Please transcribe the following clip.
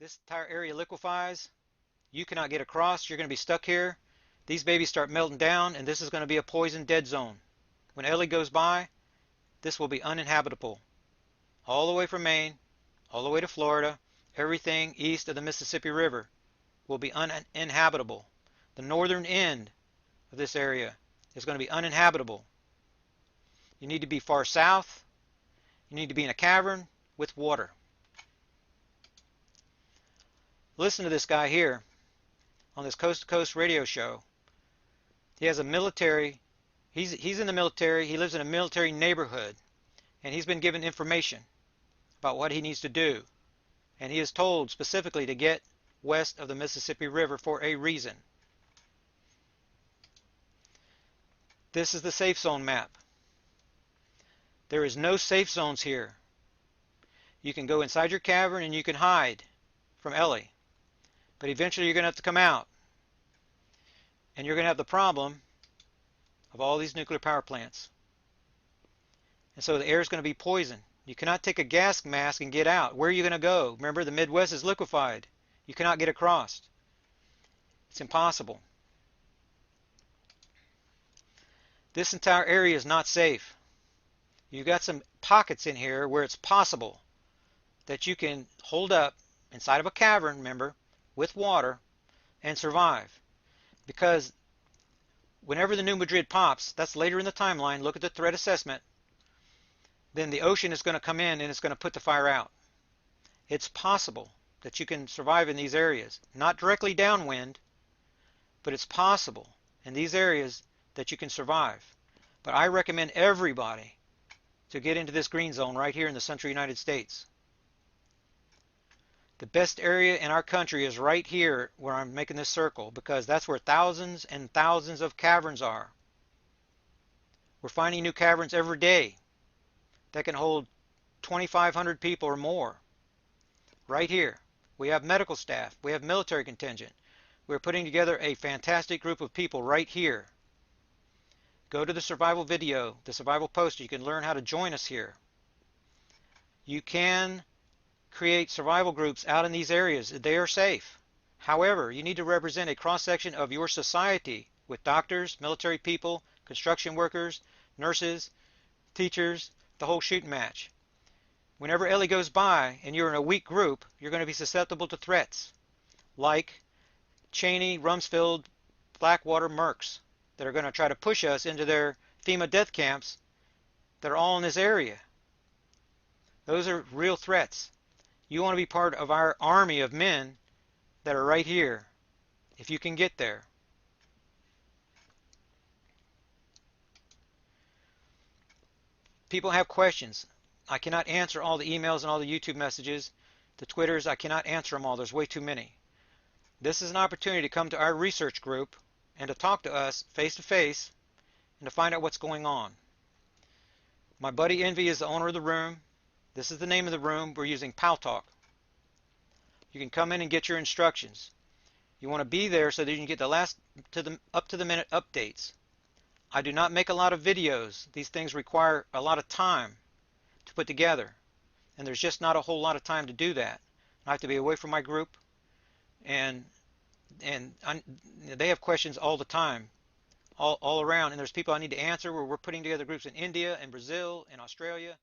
This entire area liquefies. You cannot get across. You're going to be stuck here. These babies start melting down, and this is going to be a poison dead zone. When Ellie goes by, this will be uninhabitable. All the way from Maine, all the way to Florida, everything east of the Mississippi River will be uninhabitable. The northern end of this area is going to be uninhabitable. You need to be far south. You need to be in a cavern with water. Listen to this guy here on this Coast to Coast radio show. He has a military, he's in the military, he lives in a military neighborhood, and he's been given information about what he needs to do. And he is told specifically to get west of the Mississippi River for a reason. This is the safe zone map. There is no safe zones here. You can go inside your cavern and you can hide from Ellie. But eventually you're going to have to come out. And you're going to have the problem of all these nuclear power plants. And so the air is going to be poisoned. You cannot take a gas mask and get out. Where are you going to go? Remember, the Midwest is liquefied. You cannot get across. It's impossible. This entire area is not safe. You've got some pockets in here where it's possible that you can hold up inside of a cavern, remember, with water and survive. Because whenever the new Madrid pops, that's later in the timeline, look at the threat assessment, then the ocean is going to come in and it's going to put the fire out. It's possible that you can survive in these areas. Not directly downwind, but it's possible in these areas that you can survive. But I recommend everybody to get into this green zone right here in the central United States. The best area in our country is right here where I'm making this circle, because that's where thousands and thousands of caverns are. We're finding new caverns every day that can hold 2,500 people or more. Right here. We have medical staff. We have military contingent. We're putting together a fantastic group of people right here. Go to the survival video, the survival poster. You can learn how to join us here. You can create survival groups out in these areas. They are safe. However, you need to represent a cross-section of your society with doctors, military people, construction workers, nurses, teachers, the whole shooting match. Whenever Ellie goes by and you're in a weak group, you're going to be susceptible to threats like Cheney, Rumsfeld, Blackwater, Mercs that are going to try to push us into their FEMA death camps that are all in this area. Those are real threats. You want to be part of our army of men that are right here, if you can get there. People have questions. I cannot answer all the emails and all the YouTube messages, the Twitters. I cannot answer them all. There's way too many. This is an opportunity to come to our research group and to talk to us face to face and to find out what's going on. My buddy Envy is the owner of the room. This is the name of the room. We're using Paltalk. You can come in and get your instructions. You want to be there so that you can get the last up to the minute updates. I do not make a lot of videos. These things require a lot of time to put together, and there's just not a whole lot of time to do that. I have to be away from my group, and they have questions all the time, all around, and there's people I need to answer. We're putting together groups in India and Brazil and Australia.